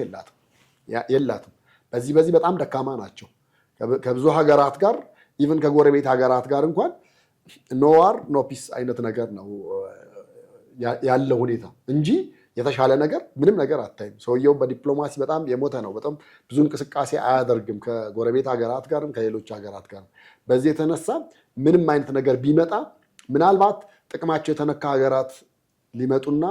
Speaker 2: የላትም። በዚህ በጣም ደካማ ናቸው። ከብዙ ሀገራት ጋር ኢቭን ከጎረቤት ሀገራት ጋር እንኳን ኖ ዋር ኖ ፒስ አይነት ነገር ነው ያለው ሁኔታ እንጂ የተሻለ ነገር ምንም ነገር አታይም። ሰውየው በዲፕሎማሲ በጣም የሞተ ነው። በጣም ብዙ እንቅስቃሴ አያደርግም ከጎረቤት ሀገራት ጋርም ከሌሎች ሀገራት ጋር። በዚህ የተነሳ ምንም አይነት ነገር ቢመጣ ምናልባት ጥቅማቸው የተነካ ሀገራት ሊመጡና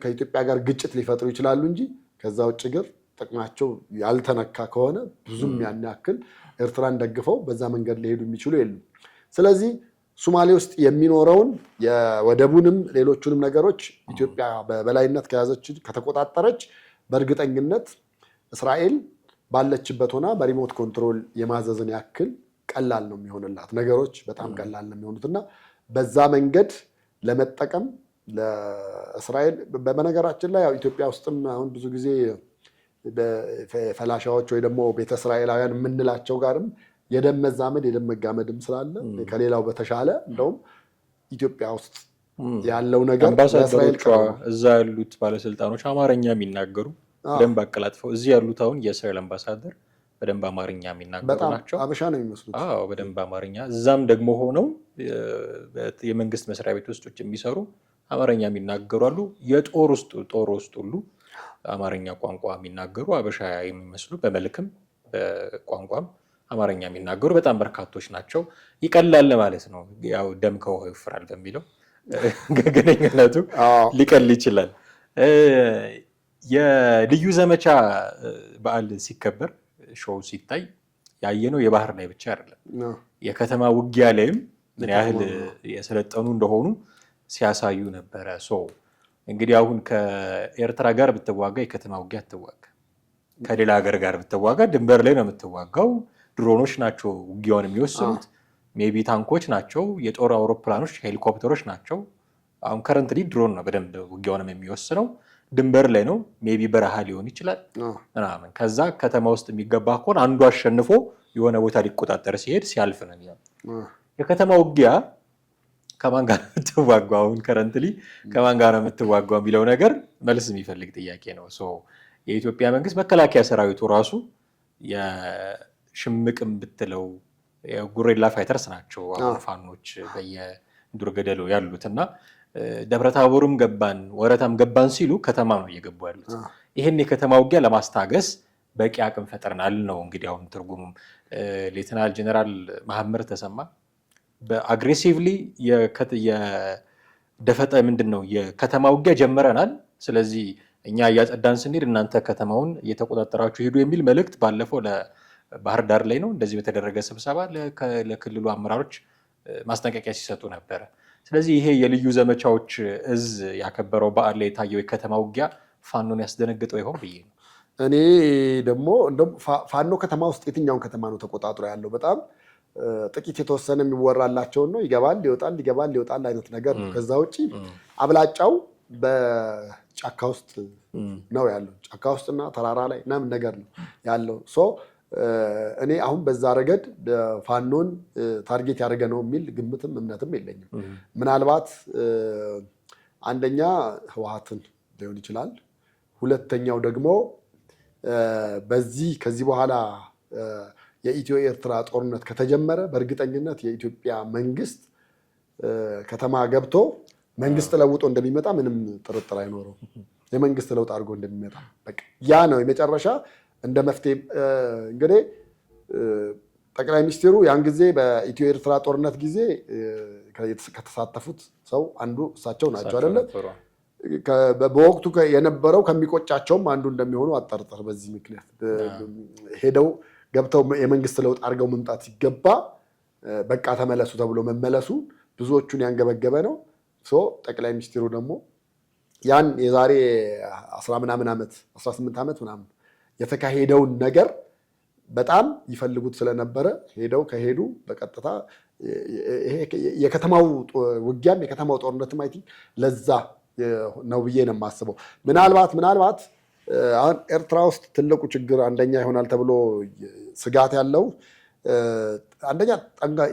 Speaker 2: ከኢትዮጵያ ጋር ግጭት ሊፈጥሩ ይችላሉ እንጂ ከዛ ውጭ ግን ጥቅማቸው ያልተነካ ከሆነ ብዙም ያን ያክል ኤርትራን ደግፈው በዛ መንገድ ሊሄዱ የሚችሉ የሉም። ስለዚህ ሶማሌ ውስጥ የሚኖረውን የወደቡንም ሌሎቹንም ነገሮች ኢትዮጵያ በበላይነት ከያዘች ከተቆጣጠረች በእርግጠኝነት እስራኤል ባለችበት ሆና በሪሞት ኮንትሮል የማዘዝን ያክል ቀላል ነው የሚሆንላት። ነገሮች በጣም ቀላል ነው የሚሆኑትና በዛ መንገድ ለመጠቀም ለእስራኤል በነገራችን ላይ ያው ኢትዮጵያ ውስጥም አሁን ብዙ ጊዜ ፈላሻዎች ወይ ደግሞ ቤተ እስራኤላውያን የምንላቸው ጋርም የደም መዛመድ የደም መጋመድም ስላለ ከሌላው በተሻለ እንደውም ኢትዮጵያ ውስጥ ያለው ነገር
Speaker 3: አምባሳደሮቿ እዛ ያሉት ባለስልጣኖች አማርኛ የሚናገሩ በደንብ አቀላጥፈው እዚህ ያሉት አሁን የእስራኤል አምባሳደር በደንብ አማርኛ የሚናገሩ ናቸው።
Speaker 2: አበሻ ነው የሚመስሉት።
Speaker 3: በደንብ አማርኛ እዛም ደግሞ ሆነው የመንግስት መስሪያ ቤት ውስጥ የሚሰሩ አማርኛ የሚናገሩ አሉ። ጦር ውስጥ ሁሉ አማርኛ ቋንቋ የሚናገሩ አበሻ የሚመስሉ በመልክም በቋንቋም አማርኛ የሚናገሩ በጣም በርካቶች ናቸው። ይቀላል ማለት ነው። ያው ደም ከውሃ ይወፍራል በሚለው ግንኙነቱ ሊቀል ይችላል። የልዩ ዘመቻ በዓል ሲከበር ሾው ሲታይ ያየነው የባህር ላይ ብቻ አይደለም። የከተማ ውጊያ ላይም ምን ያህል የሰለጠኑ እንደሆኑ ሲያሳዩ ነበረ። እንግዲህ አሁን ከኤርትራ ጋር ብትዋጋ የከተማ ውጊያ አትዋጋ፣ ከሌላ ሀገር ጋር ብትዋጋ ድንበር ላይ ነው የምትዋጋው። ድሮኖች ናቸው ውጊያውን የሚወስኑት፣ ሜቢ ታንኮች ናቸው፣ የጦር አውሮፕላኖች፣ ሄሊኮፕተሮች ናቸው። አሁን ከረንትሊ ድሮን ነው በደንብ ውጊያውንም የሚወስነው። ድንበር ላይ ነው፣ ሜቢ በረሃ ሊሆን ይችላል ምናምን። ከዛ ከተማ ውስጥ የሚገባ ከሆነ አንዱ አሸንፎ የሆነ ቦታ ሊቆጣጠር ሲሄድ ሲያልፍ ነው የሚሆነው። የከተማ ውጊያ ከማን ጋር የምትዋጋው አሁን ከረንትሊ ከማን ጋር የምትዋጋው የሚለው ነገር መልስ የሚፈልግ ጥያቄ ነው። የኢትዮጵያ መንግስት መከላከያ ሰራዊቱ ራሱ ሽምቅም ብትለው ጉሬላ ፋይተርስ ናቸው አሁን ፋኖች በየዱር ገደሉ ያሉትና ደብረታቦርም ገባን ወረታም ገባን ሲሉ ከተማ ነው እየገቡ ያሉት። ይሄን የከተማ ውጊያ ለማስታገስ በቂ አቅም ፈጥረናል ነው እንግዲህ አሁን ትርጉሙም። ሌተናል ጀነራል መሐመድ ተሰማ በአግሬሲቭሊ የደፈጠ ምንድነው የከተማ ውጊያ ጀመረናል፣ ስለዚህ እኛ እያጸዳን ስንሄድ እናንተ ከተማውን እየተቆጣጠራችሁ ሄዱ የሚል መልእክት ባለፈው ለባህር ዳር ላይ ነው እንደዚህ በተደረገ ስብሰባ ለክልሉ አመራሮች ማስጠንቀቂያ ሲሰጡ ነበረ። ስለዚህ ይሄ የልዩ ዘመቻዎች እዝ ያከበረው በዓል ላይ የታየው የከተማ ውጊያ ፋኖን ያስደነግጠው ይሆን ብዬ ነው።
Speaker 2: እኔ ደግሞ ፋኖ ከተማ ውስጥ የትኛውን ከተማ ነው ተቆጣጥሮ ያለው? በጣም ጥቂት የተወሰነ የሚወራላቸውን ነው። ይገባል ይወጣል፣ ይገባል ይወጣል አይነት ነገር ነው። ከዛ ውጭ አብላጫው በጫካ ውስጥ ነው ያለው። ጫካ ውስጥና ተራራ ላይ ምናምን ነገር ነው ያለው። እኔ አሁን በዛ ረገድ ፋኖን ታርጌት ያደረገ ነው የሚል ግምትም እምነትም የለኝም። ምናልባት አንደኛ ህወሓትን ሊሆን ይችላል። ሁለተኛው ደግሞ ከዚህ በኋላ የኢትዮ ኤርትራ ጦርነት ከተጀመረ በእርግጠኝነት የኢትዮጵያ መንግስት ከተማ ገብቶ መንግስት ለውጦ እንደሚመጣ ምንም ጥርጥር አይኖረው። የመንግስት ለውጥ አድርጎ እንደሚመጣ በቃ ያ ነው የመጨረሻ እንደ መፍትሄ። እንግዲህ ጠቅላይ ሚኒስትሩ ያን ጊዜ በኢትዮ ኤርትራ ጦርነት ጊዜ ከተሳተፉት ሰው አንዱ እሳቸው ናቸው አይደለ? በወቅቱ የነበረው ከሚቆጫቸውም አንዱ እንደሚሆኑ አጠርጥር። በዚህ ምክንያት ሄደው ገብተው የመንግስት ለውጥ አድርገው መምጣት ሲገባ በቃ ተመለሱ ተብሎ መመለሱ ብዙዎቹን ያንገበገበ ነው። ጠቅላይ ሚኒስትሩ ደግሞ ያን የዛሬ 18 ዓመት ምናምን የተካሄደውን ነገር በጣም ይፈልጉት ስለነበረ ከሄዱ በቀጥታ የከተማው ውጊያም የከተማው ጦርነትም አይ ቲንክ ለዛ ነው ብዬ ነው የማስበው። ምናልባት አሁን ኤርትራ ውስጥ ትልቁ ችግር አንደኛ ይሆናል ተብሎ ስጋት ያለው አንደኛ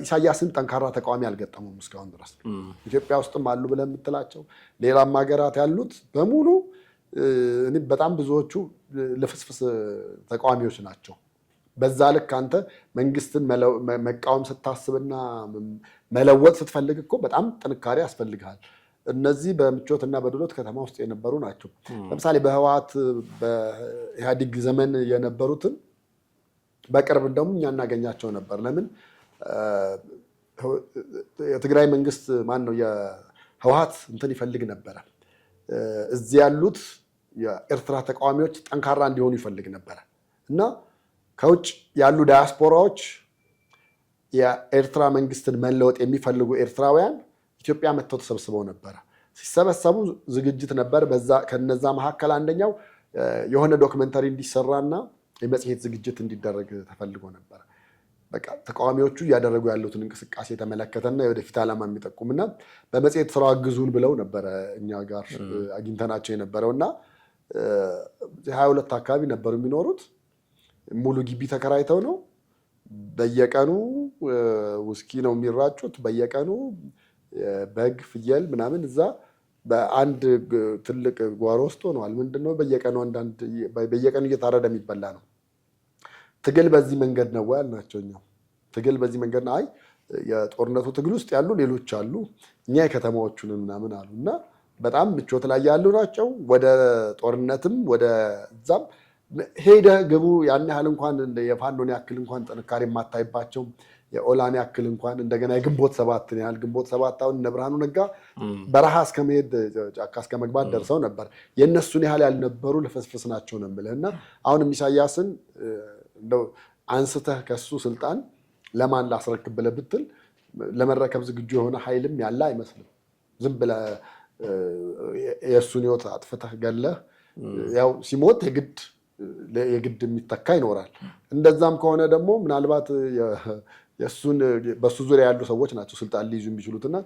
Speaker 2: ኢሳያስን ጠንካራ ተቃዋሚ አልገጠሙም እስካሁን ድረስ። ኢትዮጵያ ውስጥም አሉ ብለን የምትላቸው ሌላም ሀገራት ያሉት በሙሉ በጣም ብዙዎቹ ልፍስፍስ ተቃዋሚዎች ናቸው። በዛ ልክ አንተ መንግስትን መቃወም ስታስብና መለወጥ ስትፈልግ እኮ በጣም ጥንካሬ ያስፈልግሃል። እነዚህ በምቾትና በድሎት ከተማ ውስጥ የነበሩ ናቸው። ለምሳሌ በህወሓት በኢህአዴግ ዘመን የነበሩትን በቅርብ እንደውም እኛ እናገኛቸው ነበር። ለምን የትግራይ መንግስት ነው የህወሓት እንትን ይፈልግ ነበረ። እዚህ ያሉት የኤርትራ ተቃዋሚዎች ጠንካራ እንዲሆኑ ይፈልግ ነበረ እና ከውጭ ያሉ ዳያስፖራዎች የኤርትራ መንግስትን መለወጥ የሚፈልጉ ኤርትራውያን ኢትዮጵያ መጥተው ተሰብስበው ነበረ። ሲሰበሰቡ ዝግጅት ነበር። ከነዛ መካከል አንደኛው የሆነ ዶክመንተሪ እንዲሰራና የመጽሔት ዝግጅት እንዲደረግ ተፈልጎ ነበር። በቃ ተቃዋሚዎቹ እያደረጉ ያሉትን እንቅስቃሴ የተመለከተና የወደፊት ዓላማ የሚጠቁምና በመጽሔት ስራ አግዙን ብለው ነበረ እኛ ጋር አግኝተናቸው የነበረውና 22 አካባቢ ነበሩ የሚኖሩት። ሙሉ ግቢ ተከራይተው ነው። በየቀኑ ውስኪ ነው የሚራጩት። በየቀኑ በግ ፍየል ምናምን እዛ በአንድ ትልቅ ጓሮ ውስጥ ሆነዋል። ምንድነው በየቀኑ እየታረደ የሚበላ ነው። ትግል በዚህ መንገድ ነው ወይ አልናቸው። ትግል በዚህ መንገድ ነው። አይ የጦርነቱ ትግል ውስጥ ያሉ ሌሎች አሉ፣ እኛ የከተማዎቹን ምናምን አሉ እና በጣም ምቾት ላይ ያሉ ናቸው። ወደ ጦርነትም ወደ እዛም ሄደ ግቡ ያን ያህል እንኳን የፋኖን ያክል እንኳን ጥንካሬ የማታይባቸው የኦላን ያክል እንኳን እንደገና የግንቦት ሰባትን ያህል ግንቦት ሰባት አሁን እነ ብርሃኑ ነጋ በረሃ እስከመሄድ ጫካ እስከመግባት ደርሰው ነበር። የእነሱን ያህል ያልነበሩ ልፍስፍስ ናቸው ነው የምልህ። እና አሁንም ኢሳያስን እንደው አንስተህ ከሱ ስልጣን ለማን ላስረክብ ብለህ ብትል ለመረከብ ዝግጁ የሆነ ኃይልም ያለ አይመስልም። ዝም ብለህ የእሱን ህይወት አጥፍተህ ገለህ ያው ሲሞት የግድ የሚተካ ይኖራል። እንደዛም ከሆነ ደግሞ ምናልባት በሱ ዙሪያ ያሉ ሰዎች ናቸው ስልጣን ሊይዙ የሚችሉትና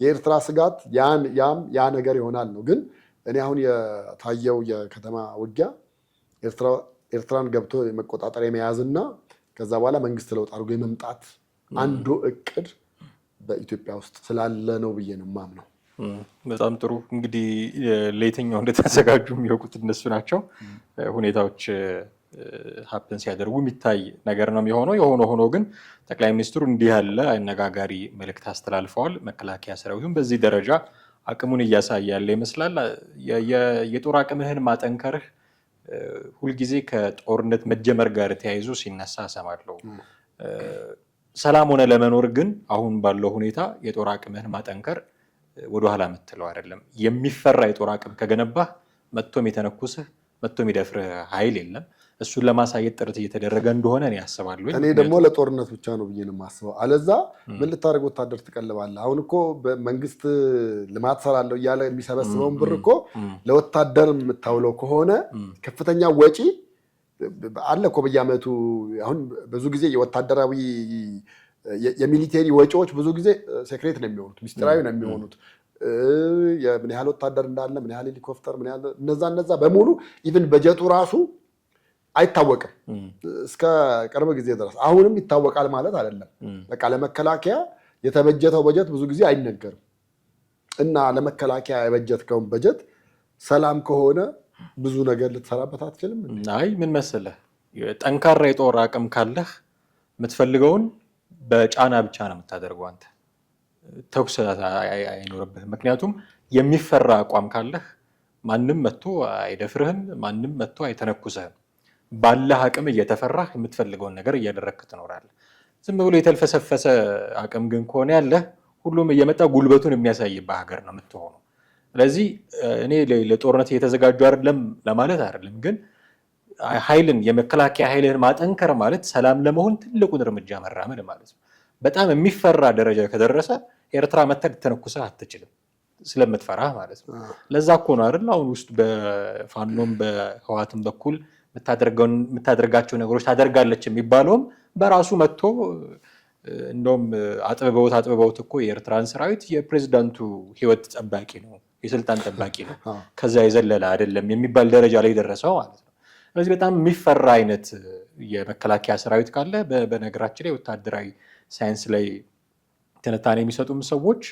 Speaker 2: የኤርትራ ስጋት ያ ነገር ይሆናል ነው። ግን እኔ አሁን የታየው የከተማ ውጊያ ኤርትራን ገብቶ የመቆጣጠር የመያዝና ከዛ በኋላ መንግስት ለውጥ አድርጎ የመምጣት አንዱ እቅድ በኢትዮጵያ ውስጥ ስላለ ነው ብዬ ነው የማምነው።
Speaker 3: በጣም ጥሩ። እንግዲህ ለየትኛው እንደተዘጋጁ የሚያውቁት እነሱ ናቸው። ሁኔታዎች ሀፕን ሲያደርጉ የሚታይ ነገር ነው የሚሆነው። የሆነ ሆኖ ግን ጠቅላይ ሚኒስትሩ እንዲህ ያለ አነጋጋሪ መልእክት አስተላልፈዋል። መከላከያ ሰራዊቱም በዚህ ደረጃ አቅሙን እያሳየ ያለ ይመስላል። የጦር አቅምህን ማጠንከርህ ሁልጊዜ ከጦርነት መጀመር ጋር ተያይዞ ሲነሳ እሰማለሁ። ሰላም ሆነ ለመኖር ግን አሁን ባለው ሁኔታ የጦር አቅምህን ማጠንከር ወደኋላ የምትለው አይደለም። የሚፈራ የጦር አቅም ከገነባህ መጥቶም የተነኩስህ መጥቶም የሚደፍርህ ኃይል የለም። እሱን ለማሳየት ጥረት እየተደረገ እንደሆነ እኔ ያስባለሁ።
Speaker 2: እኔ ደግሞ ለጦርነት ብቻ ነው ብዬ ነው የማስበው። አለዛ ምን ልታደርግ ወታደር ትቀልባለህ? አሁን እኮ በመንግስት ልማት ሰራለሁ እያለ የሚሰበስበውን ብር እኮ ለወታደር የምታውለው ከሆነ ከፍተኛ ወጪ አለ እኮ በየዓመቱ። አሁን ብዙ ጊዜ የወታደራዊ የሚሊቴሪ ወጪዎች ብዙ ጊዜ ሴክሬት ነው የሚሆኑት፣ ሚስጥራዊ ነው የሚሆኑት። ምን ያህል ወታደር እንዳለ፣ ምን ያህል ሄሊኮፕተር፣ ምን ያህል እነዛ በሙሉ ኢቭን በጀቱ ራሱ አይታወቅም እስከ ቅርብ ጊዜ ድረስ። አሁንም ይታወቃል ማለት አይደለም። በቃ ለመከላከያ የተበጀተው በጀት ብዙ ጊዜ አይነገርም እና ለመከላከያ የበጀትከውን በጀት ሰላም ከሆነ ብዙ ነገር ልትሰራበት አትችልም።
Speaker 3: አይ ምን መሰለህ፣ ጠንካራ የጦር አቅም ካለህ የምትፈልገውን በጫና ብቻ ነው የምታደርገው። አንተ ተኩስ አይኖርብህም። ምክንያቱም የሚፈራ አቋም ካለህ ማንም መጥቶ አይደፍርህም፣ ማንም መጥቶ አይተነኩስህም። ባለህ አቅም እየተፈራህ የምትፈልገውን ነገር እያደረግክ ትኖራለህ። ዝም ብሎ የተልፈሰፈሰ አቅም ግን ከሆነ ያለህ ሁሉም እየመጣ ጉልበቱን የሚያሳይበት ሀገር ነው የምትሆነው። ስለዚህ እኔ ለጦርነት እየተዘጋጁ አይደለም ለማለት አይደለም፣ ግን ኃይልን የመከላከያ ኃይልን ማጠንከር ማለት ሰላም ለመሆን ትልቁን እርምጃ መራመድ ማለት ነው። በጣም የሚፈራ ደረጃ ከደረሰ ኤርትራ መተህ ልትተነኩስህ አትችልም ስለምትፈራህ ማለት ነው። ለዛ እኮ ነው አይደል አሁን ውስጥ በፋኖም በህዋትም በኩል የምታደርጋቸው ነገሮች ታደርጋለች የሚባለውም በራሱ መጥቶ እንደውም አጥብበውት እኮ የኤርትራን ሰራዊት የፕሬዝዳንቱ ህይወት ጠባቂ ነው፣ የስልጣን ጠባቂ ነው፣ ከዛ የዘለለ አይደለም የሚባል ደረጃ ላይ ደረሰው ማለት ነው። ስለዚህ በጣም የሚፈራ አይነት የመከላከያ ሰራዊት ካለ በነገራችን ላይ ወታደራዊ ሳይንስ ላይ ትንታኔ የሚሰጡም ሰዎች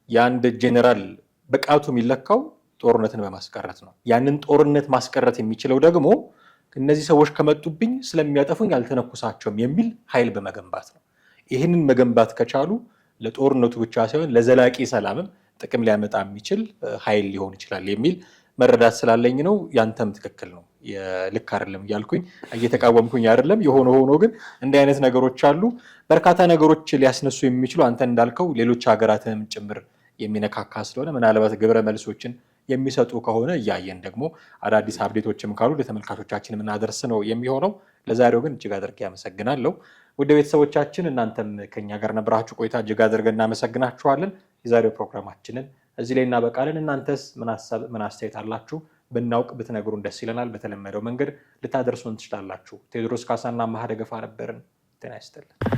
Speaker 3: የአንድ ጄኔራል ብቃቱ የሚለካው ጦርነትን በማስቀረት ነው። ያንን ጦርነት ማስቀረት የሚችለው ደግሞ እነዚህ ሰዎች ከመጡብኝ ስለሚያጠፉኝ አልተነኩሳቸውም የሚል ኃይል በመገንባት ነው። ይህንን መገንባት ከቻሉ ለጦርነቱ ብቻ ሳይሆን ለዘላቂ ሰላምም ጥቅም ሊያመጣ የሚችል ኃይል ሊሆን ይችላል የሚል መረዳት ስላለኝ ነው። ያንተም ትክክል ነው። ልክ አይደለም እያልኩኝ እየተቃወምኩኝ አይደለም። የሆነ ሆኖ ግን እንዲህ አይነት ነገሮች አሉ። በርካታ ነገሮች ሊያስነሱ የሚችሉ አንተ እንዳልከው ሌሎች ሀገራትንም ጭምር የሚነካካ ስለሆነ ምናልባት ግብረ መልሶችን የሚሰጡ ከሆነ እያየን ደግሞ አዳዲስ አፕዴቶችም ካሉ ለተመልካቾቻችን የምናደርስ ነው የሚሆነው። ለዛሬው ግን እጅግ አድርጌ አመሰግናለሁ። ውድ ቤተሰቦቻችን እናንተም ከኛ ጋር ነበራችሁ ቆይታ እጅግ አድርገን እናመሰግናችኋለን። የዛሬው ፕሮግራማችንን እዚህ ላይ እናበቃለን። እናንተስ ምን አስተያየት አላችሁ? ብናውቅ ብትነግሩን ደስ ይለናል። በተለመደው መንገድ ልታደርሱን ትችላላችሁ። ቴዎድሮስ ካሳና ማህደገፋ ነበርን። ጤና ይስጥልን።